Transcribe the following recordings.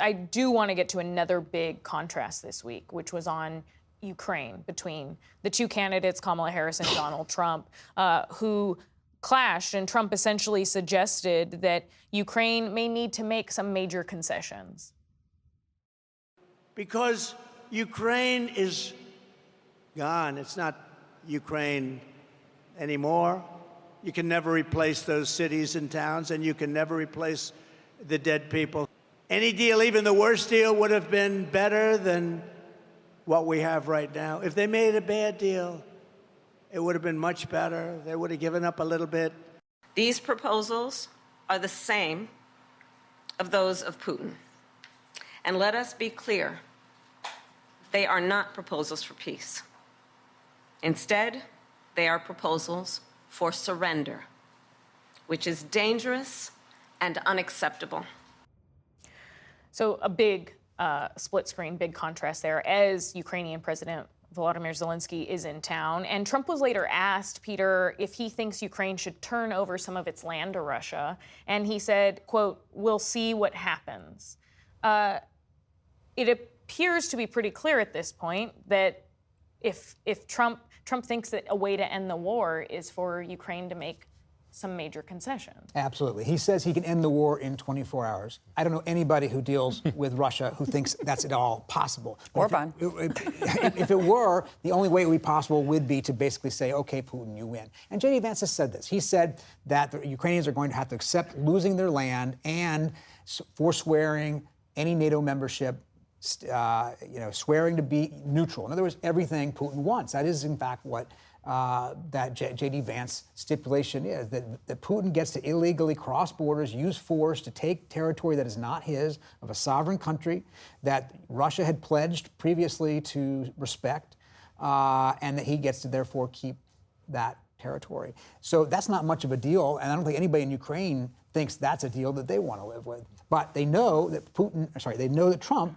I do want to get to another big contrast this week, which was on Ukraine between the two candidates, Kamala Harris and Donald Trump, who clashed, and Trump essentially suggested that Ukraine may need to make some major concessions. Because Ukraine is gone. It's not Ukraine anymore. You can never replace those cities and towns, and you can never replace the dead people. Any deal, even the worst deal, would have been better than what we have right now. If they made a bad deal, it would have been much better. They would have given up a little bit. These proposals are the same of those of Putin. And let us be clear, they are not proposals for peace. Instead, they are proposals for surrender, which is dangerous and unacceptable. So a big split screen, big contrast there, as Ukrainian President Volodymyr Zelenskyy is in town. And Trump was later asked, Peter, if he thinks Ukraine should turn over some of its land to Russia. And he said, quote, "We'll see what happens." It appears to be pretty clear at this point that if Trump thinks that a way to end the war is for Ukraine to make some major concessions. Absolutely. He says he can end the war in 24 hours. I don't know anybody who deals with Russia who thinks that's at all possible. Orban. If it were, the only way it would be possible would be to basically say, okay, Putin, you win. And J.D. Vance has said this. He said that the Ukrainians are going to have to accept losing their land and forswearing any NATO membership, swearing to be neutral. In other words, everything Putin wants. That is, in fact, what that J.D. Vance stipulation is, that Putin gets to illegally cross borders, use force to take territory that is not his, of a sovereign country that Russia had pledged previously to respect, and that he gets to therefore keep that territory. So that's not much of a deal, and I don't think anybody in Ukraine thinks that's a deal that they want to live with. But they know that they know that Trump,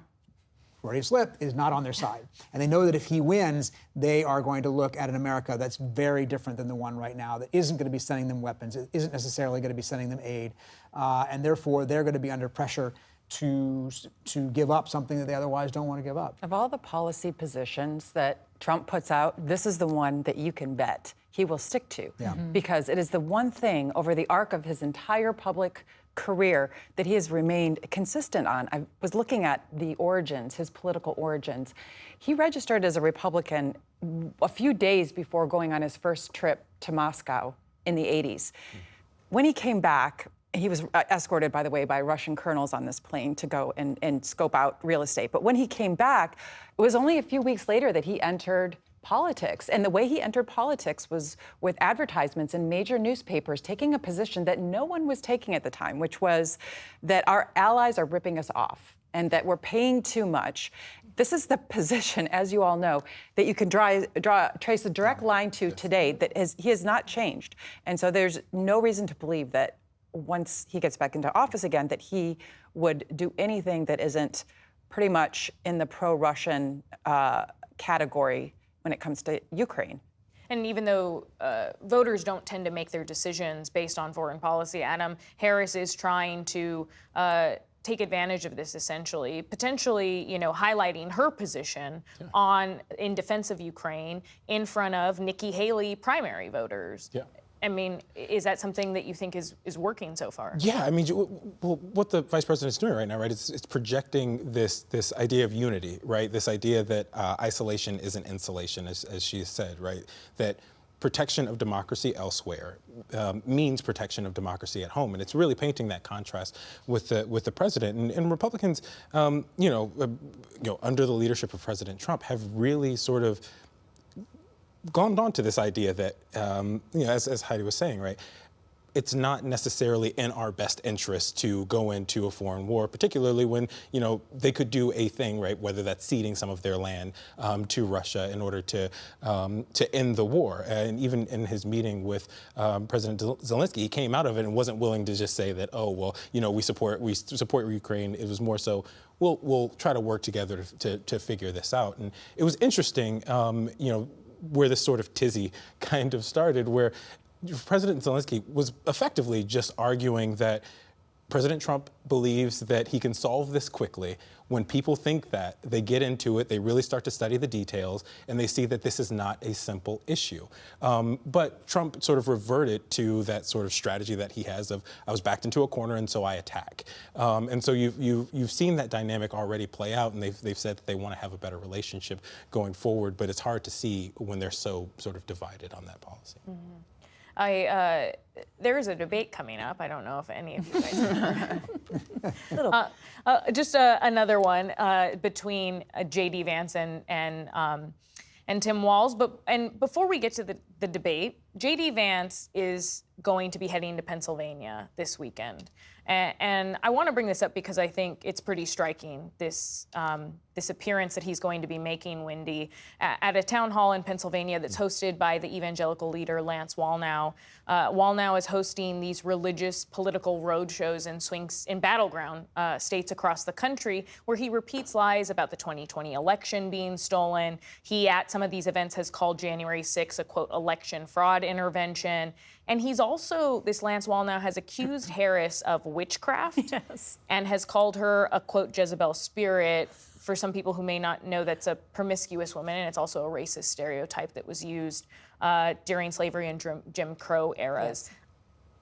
Freudian slip, is not on their side. And they know that if he wins, they are going to look at an America that's very different than the one right now, that isn't going to be sending them weapons, it isn't necessarily going to be sending them aid. And therefore, they're going to be under pressure to give up something that they otherwise don't want to give up. Of all the policy positions that Trump puts out, this is the one that you can bet he will stick to. Yeah. Because it is the one thing over the arc of his entire public career that he has remained consistent on. I was looking at the origins, his political origins. He registered as a Republican a few days before going on his first trip to Moscow in the 80s. When he came back, he was escorted, by the way, by Russian colonels on this plane to go and scope out real estate. But when he came back, it was only a few weeks later that he entered politics. And the way he entered politics was with advertisements in major newspapers, taking a position that no one was taking at the time, which was that our allies are ripping us off and that we're paying too much. This is the position, as you all know, that you can trace a direct line to today that he has not changed. And so there's no reason to believe that once he gets back into office again, that he would do anything that isn't pretty much in the pro-Russian category when it comes to Ukraine. And even though voters don't tend to make their decisions based on foreign policy, Adam, Harris is trying to take advantage of this, essentially, potentially, highlighting her position in defense of Ukraine in front of Nikki Haley primary voters. Yeah. I mean, is that something that you think is working so far? Yeah, I mean, what the vice president is doing right now, right, it's projecting this idea of unity, right? This idea that isolation isn't insulation, as she said, right? That protection of democracy elsewhere means protection of democracy at home, and it's really painting that contrast with the president. And Republicans, under the leadership of President Trump, have really sort of gone on to this idea that, as Heidi was saying, right, it's not necessarily in our best interest to go into a foreign war, particularly when, they could do a thing, right, whether that's ceding some of their land to Russia in order to end the war. And even in his meeting with President Zelenskyy, he came out of it and wasn't willing to just say that, oh, well, we support Ukraine. It was more so, we'll try to work together to figure this out. And it was interesting, where this sort of tizzy kind of started, where President Zelenskyy was effectively just arguing that President Trump believes that he can solve this quickly. When people think that, they get into it, they really start to study the details, and they see that this is not a simple issue. But Trump sort of reverted to that sort of strategy that he has of, I was backed into a corner and so I attack. And so you've seen that dynamic already play out, and they've said that they want to have a better relationship going forward, but it's hard to see when they're so sort of divided on that policy. Mm-hmm. There is a debate coming up. I don't know if any of you guys are. Just another one between J.D. Vance and Tim Walz. And before we get to the debate, J.D. Vance is going to be heading to Pennsylvania this weekend. And I want to bring this up because I think it's pretty striking, this appearance that he's going to be making, Wendy, at a town hall in Pennsylvania that's hosted by the evangelical leader Lance Wallnau. Wallnau is hosting these religious political roadshows in battleground states across the country where he repeats lies about the 2020 election being stolen. He, at some of these events, has called January 6th a, quote, election fraud intervention. And he's also, this Lance Wallnau has accused Harris of witchcraft and has called her a, quote, Jezebel spirit. For some people who may not know, that's a promiscuous woman, and it's also a racist stereotype that was used during slavery and Jim Crow eras.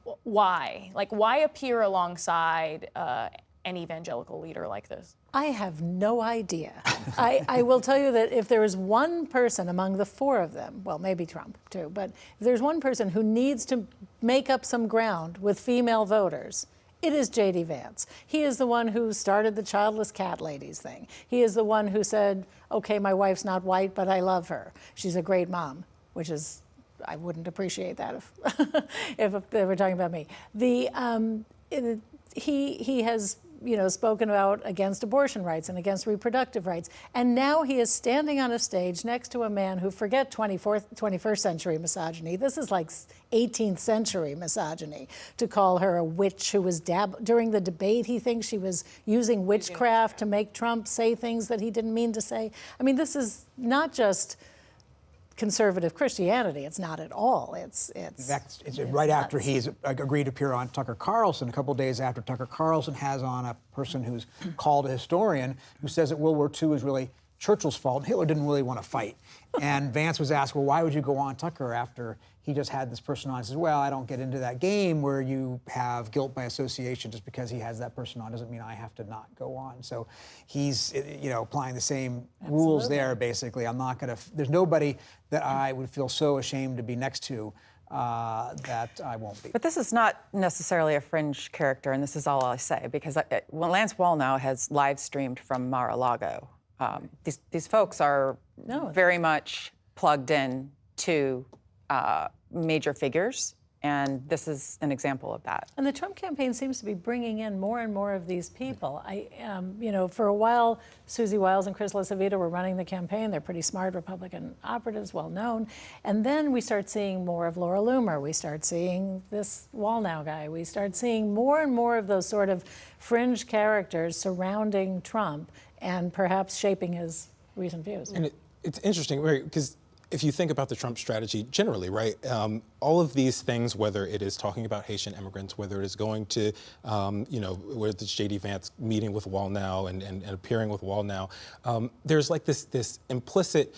Yes. Why? Like, why appear alongside an evangelical leader like this? I have no idea. I will tell you that if there is one person among the four of them, well, maybe Trump too, but if there's one person who needs to make up some ground with female voters, it is J.D. Vance. He is the one who started the childless cat ladies thing. He is the one who said, okay, my wife's not white, but I love her. She's a great mom, which is, I wouldn't appreciate that if they were talking about me. He has spoken out against abortion rights and against reproductive rights. And now he is standing on a stage next to a man who, forget 21st century misogyny, this is like 18th century misogyny, to call her a witch who was during the debate, he thinks she was using witchcraft to make Trump say things that he didn't mean to say. I mean, this is not just conservative Christianity. It's not at all. It's right after he's agreed to appear on Tucker Carlson, a couple days after Tucker Carlson has on a person who's called a historian who says that World War II was really Churchill's fault. Hitler didn't really want to fight. And Vance was asked, well, why would you go on Tucker after he just had this person on? He says, well, I don't get into that game where you have guilt by association. Just because he has that person on doesn't mean I have to not go on. So he's, applying the same rules there, basically. I'm not going to, there's nobody that I would feel so ashamed to be next to that I won't be. But this is not necessarily a fringe character, and this is all I'll say, because Lance Wallnau has live streamed from Mar-a-Lago. These folks are very much plugged in to major figures, and this is an example of that. And the Trump campaign seems to be bringing in more and more of these people. For a while, Susie Wiles and Chris LaCivita were running the campaign. They're pretty smart Republican operatives, well known. And then we start seeing more of Laura Loomer. We start seeing this Wallnau guy. We start seeing more and more of those sort of fringe characters surrounding Trump and perhaps shaping his recent views. And it's interesting, right? Because if you think about the Trump strategy generally, right, all of these things, whether it is talking about Haitian immigrants, whether it is going to, whether it's J.D. Vance meeting with Wallnau and appearing with Wallnau, there's like this implicit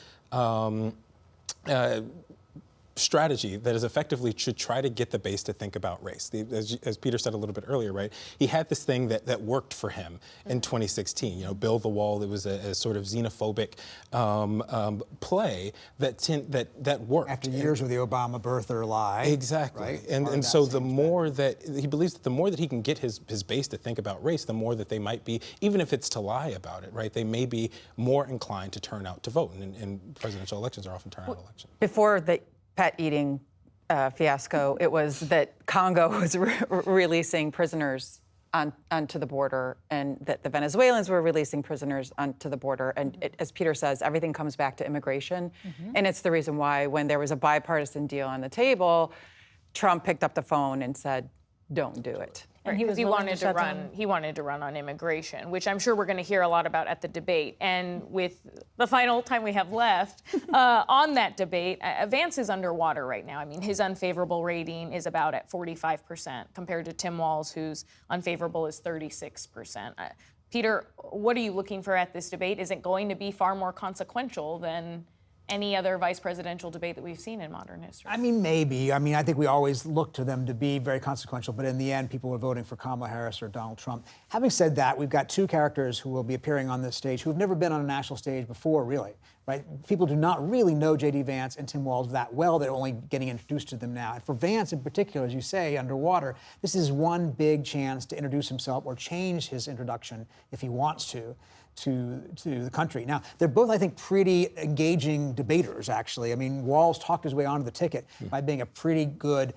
strategy that is effectively to try to get the base to think about race. As Peter said a little bit earlier, right? He had this thing that worked for him in 2016. Build the Wall. It was a sort of xenophobic play that worked. After years of the Obama birther lie. Exactly. Right? And so the more that he believes that the more that he can get his base to think about race, the more that they might be, even if it's to lie about it, right? They may be more inclined to turn out to vote. And presidential elections are often turnout elections. Before the pet eating fiasco, it was that Congo was releasing prisoners onto the border, and that the Venezuelans were releasing prisoners onto the border. And as Peter says, everything comes back to immigration. And it's the reason why when there was a bipartisan deal on the table, Trump picked up the phone and said, don't do it. And he was he willing wanted to shut run. down- He wanted to run on immigration, which I'm sure we're going to hear a lot about at the debate. And with the final time we have left on that debate, Vance is underwater right now. I mean, his unfavorable rating is about at 45% compared to Tim Walz, whose unfavorable is 36%. Peter, what are you looking for at this debate? Is it going to be far more consequential than any other vice presidential debate that we've seen in modern history? I mean, maybe. I mean, I think we always look to them to be very consequential, but in the end, people are voting for Kamala Harris or Donald Trump. Having said that, we've got two characters who will be appearing on this stage who have never been on a national stage before, really. Right? People do not really know J.D. Vance and Tim Walz that well. They're only getting introduced to them now. And for Vance in particular, as you say, underwater, this is one big chance to introduce himself or change his introduction if he wants to the country. Now, they're both, I think, pretty engaging debaters, actually. I mean, Walz talked his way onto the ticket by being a pretty good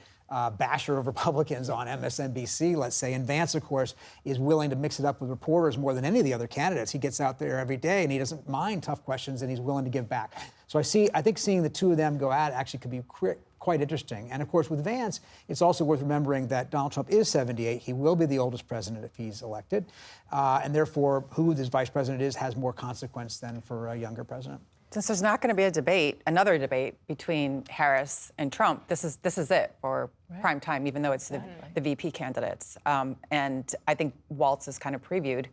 basher of Republicans on MSNBC, let's say. And Vance, of course, is willing to mix it up with reporters more than any of the other candidates. He gets out there every day and he doesn't mind tough questions and he's willing to give back. So I think seeing the two of them go at it actually could be quite interesting. And of course, with Vance, it's also worth remembering that Donald Trump is 78. He will be the oldest president if he's elected. And therefore, who this vice president is has more consequence than for a younger president. Since there's not going to be a debate, another debate between Harris and Trump, this is it for prime time, even though it's the VP candidates. And I think Walz has kind of previewed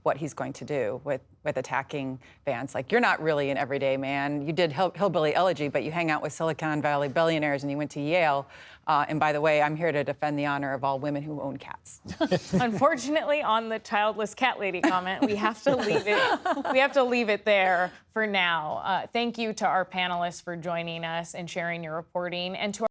what he's going to do with attacking Vance. Like, you're not really an everyday man. You did Hillbilly Elegy, but you hang out with Silicon Valley billionaires and you went to Yale. And by the way, I'm here to defend the honor of all women who own cats. Unfortunately, on the childless cat lady comment, we have to leave it. We have to leave it there for now. Thank you to our panelists for joining us and sharing your reporting, and to